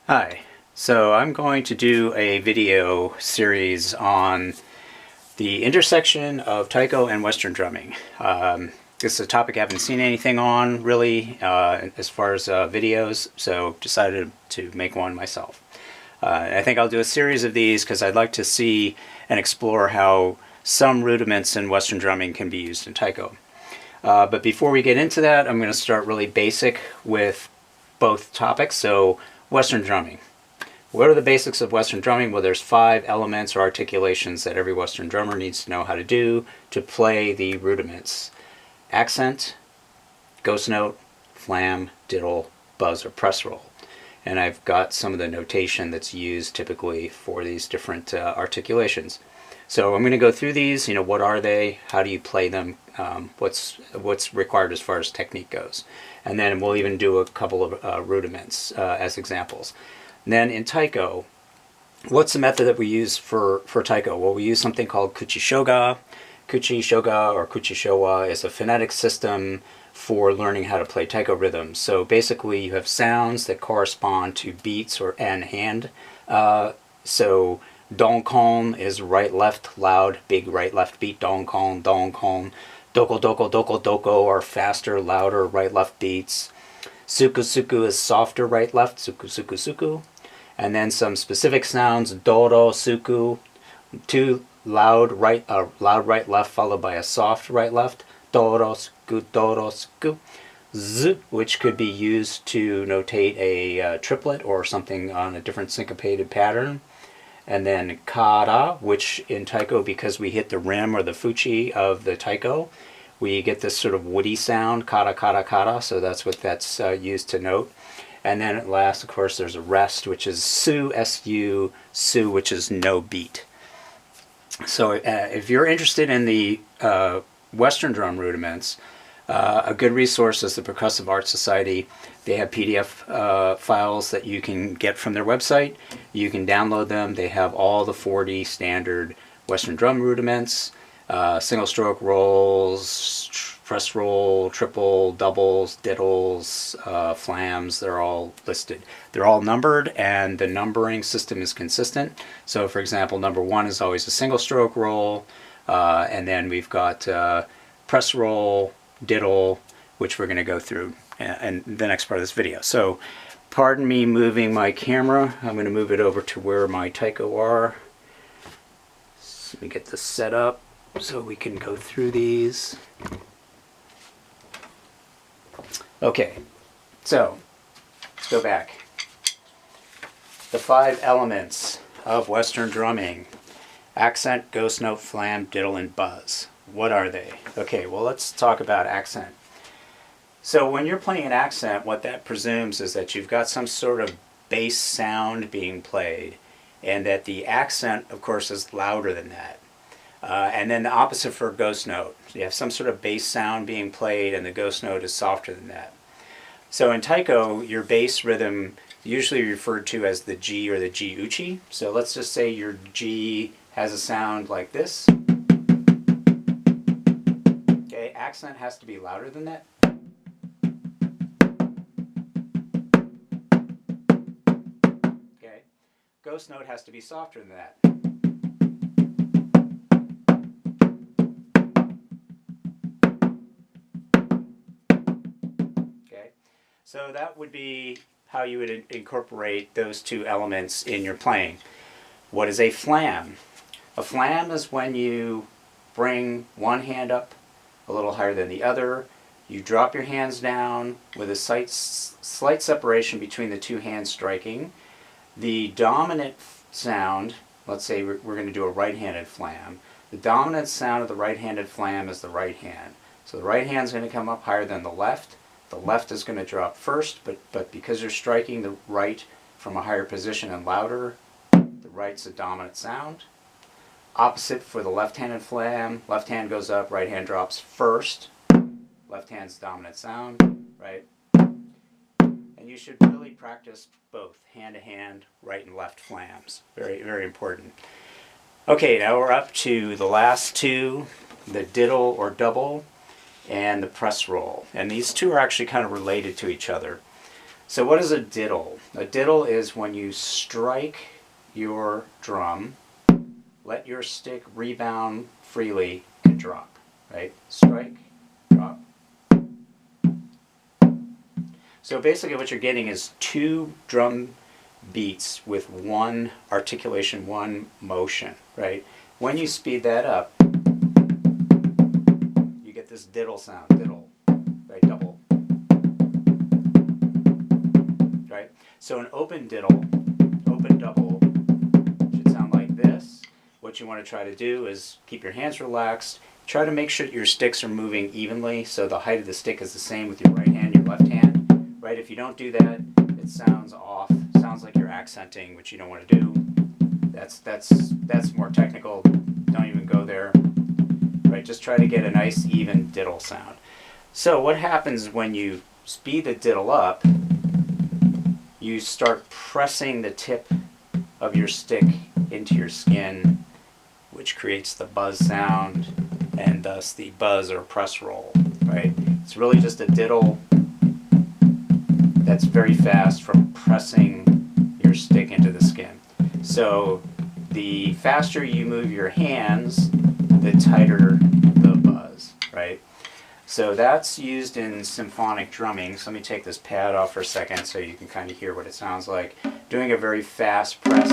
Hi, so I'm going to do a video series on the intersection of taiko and Western drumming. This is a topic I haven't seen anything on really as far as videos, so decided to make one myself. I think I'll do a series of these because I'd like to see and explore how some rudiments in Western drumming can be used in taiko. But before we get into that, I'm going to start really basic with both topics. So Western drumming. What are the basics of Western drumming? Well, there's 5 elements or articulations that every Western drummer needs to know how to do to play the rudiments. Accent, ghost note, flam, diddle, buzz, or press roll. And I've got some of the notation that's used typically for these different articulations. So I'm going to go through these. What are they? How do you play them? What's required as far as technique goes? And then we'll even do a couple of rudiments as examples. And then in taiko, what's the method that we use for taiko? Well, we use something called kuchi-shoga. Kuchi-shoga or kuchi-showa is a phonetic system for learning how to play taiko rhythms. So basically you have sounds that correspond to beats and hand. So don-kon is right-left, loud, big right-left beat, don-kon, don-kon. Doko, doko, doko, doko are faster, louder, right-left beats. Suku, suku is softer, right-left, suku, suku, suku. And then some specific sounds, doro, suku, 2 loud right-left followed by a soft right-left. Doro, suku, z, which could be used to notate a triplet or something on a different syncopated pattern. And then kara, which in taiko, because we hit the rim or the fuchi of the taiko, we get this sort of woody sound, kara, kara, kara, so that's what that's used to note. And then at last, of course, there's a rest, which is su, su, su, which is no beat. So if you're interested in the Western drum rudiments, a good resource is the Percussive Arts Society. They have PDF files that you can get from their website. You can download them. They have all the 40 standard Western drum rudiments, single stroke rolls, press roll, triple, doubles, diddles, flams. They're all listed. They're all numbered, and the numbering system is consistent. So for example, number 1 is always a single stroke roll, and then we've got press roll, diddle, which we're going to go through in the next part of this video. So pardon me moving my camera. I'm going to move it over to where my taiko are. So let me get this set up so we can go through these. Okay, so let's go back. The 5 elements of Western drumming: accent, ghost note, flam, diddle, and buzz. What are they? Okay, well, let's talk about accent. So when you're playing an accent, what that presumes is that you've got some sort of bass sound being played, and that the accent, of course, is louder than that. And then the opposite for ghost note. You have some sort of bass sound being played, and the ghost note is softer than that. So in taiko, your bass rhythm usually referred to as the G or the G uchi. So let's just say your G has a sound like this. Accent has to be louder than that. Okay. Ghost note has to be softer than that. Okay. So that would be how you would incorporate those 2 elements in your playing. What is a flam? A flam is when you bring one hand up a little higher than the other. You drop your hands down with a slight separation between the 2 hands striking. The dominant sound, let's say we're going to do a right-handed flam. The dominant sound of the right-handed flam is the right hand. So the right hand is going to come up higher than the left. The left is going to drop first, but because you're striking the right from a higher position and louder, the right's a dominant sound. Opposite for the left-handed flam, left hand goes up, right hand drops first. Left hand's dominant sound, right? And you should really practice both, hand to hand, right and left flams. Very, very important. Okay, now we're up to the last 2, the diddle or double and the press roll. And these 2 are actually kind of related to each other. So what is a diddle? A diddle is when you strike your drum, let your stick rebound freely and drop, right? Strike, drop. So basically what you're getting is 2 drum beats with 1 articulation, 1 motion, right? When you speed that up, you get this diddle sound, diddle, right? Double, right? So an open diddle, open double, should sound like this. What you want to try to do is keep your hands relaxed. Try to make sure your sticks are moving evenly, so the height of the stick is the same with your right hand, your left hand, right? If you don't do that, it sounds off. It sounds like you're accenting, which you don't want to do. That's more technical. Don't even go there. Right? Just try to get a nice even diddle sound. So what happens when you speed the diddle up? You start pressing the tip of your stick into your skin, which creates the buzz sound and thus the buzz or press roll, right? It's really just a diddle that's very fast from pressing your stick into the skin. So the faster you move your hands, the tighter the buzz, right? So that's used in symphonic drumming. So let me take this pad off for a second so you can kind of hear what it sounds like. Doing a very fast press.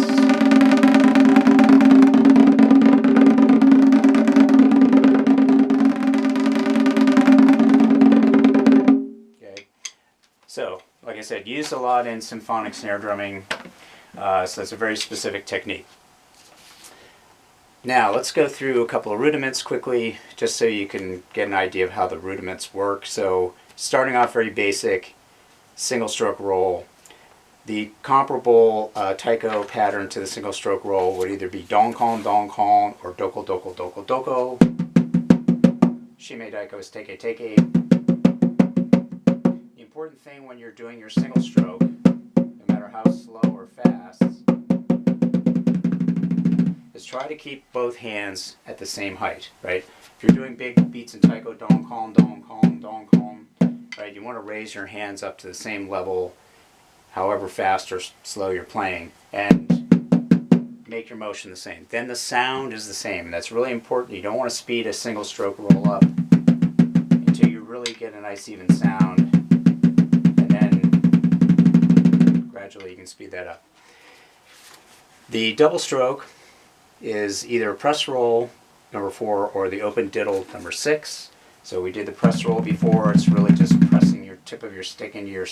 Okay. So, like I said, used a lot in symphonic snare drumming. So that's a very specific technique. Now let's go through a couple of rudiments quickly, just so you can get an idea of how the rudiments work. So starting off very basic, single stroke roll. The comparable Taiko pattern to the single stroke roll would either be donkon or doko doko doko doko. Shime daiko is teike teike. The important thing when you're doing your single stroke, no matter how slow or fast, is try to keep both hands at the same height, right? If you're doing big beats in Taiko, donkon, donkon, donkon, right, you want to raise your hands up to the same level, however fast or slow you're playing, and make your motion the same. Then the sound is the same, and that's really important. You don't want to speed a single stroke roll up until you really get a nice even sound, and then gradually you can speed that up. The double stroke is either a press roll, number 4, or the open diddle, number 6. So we did the press roll before. It's really just pressing your tip of your stick into your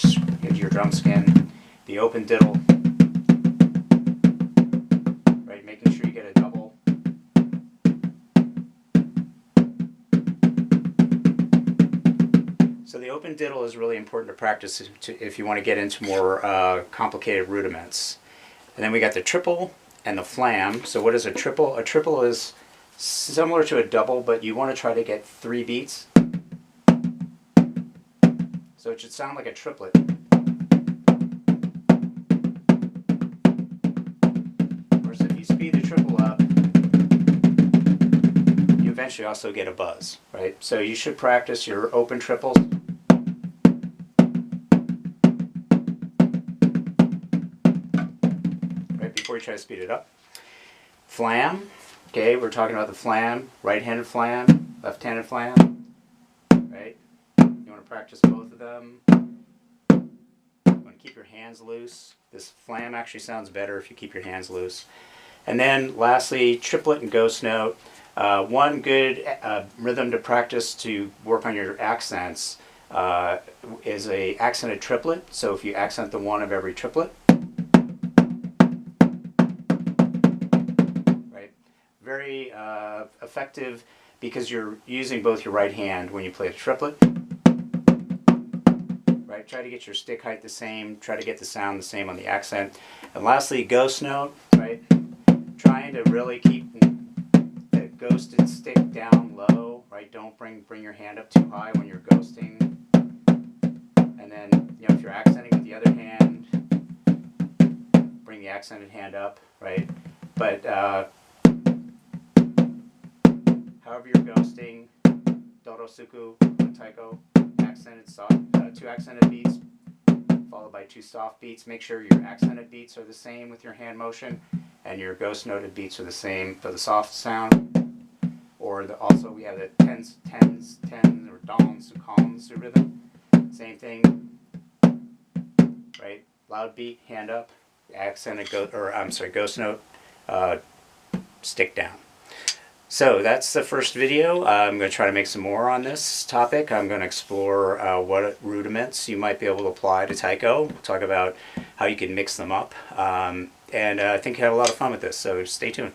drum skin. The open diddle, right, making sure you get a double. So the open diddle is really important to practice if you want to get into more complicated rudiments. And then we got the triple and the flam. So what is a triple? A triple is similar to a double, but you want to try to get 3 beats. So it should sound like a triplet. Of course, if you speed the triple up, you eventually also get a buzz, right? So you should practice your open triples. Before you try to speed it up. Flam, okay, we're talking about the flam, right-handed flam, left-handed flam, right? You want to practice both of them. You want to keep your hands loose. This flam actually sounds better if you keep your hands loose. And then lastly, triplet and ghost note. One good rhythm to practice to work on your accents is a accented triplet. So if you accent the one of every triplet, very effective because you're using both your right hand when you play the triplet. Right? Try to get your stick height the same, try to get the sound the same on the accent. And lastly, ghost note, right? Trying to really keep the ghosted stick down low, right? Don't bring your hand up too high when you're ghosting. And then, you know, if you're accenting with the other hand, bring the accented hand up, right? But however you're ghosting, Dorosuku, Taiko, accented soft, 2 accented beats, followed by 2 soft beats. Make sure your accented beats are the same with your hand motion, and your ghost noted beats are the same for the soft sound. Or also we have the tens, or dons, cons rhythm. Same thing, right? Loud beat, hand up, accented ghost note, stick down. So that's the first video. I'm going to try to make some more on this topic. I'm going to explore what rudiments you might be able to apply to Taiko. We'll talk about how you can mix them up. And I think you had a lot of fun with this, so stay tuned.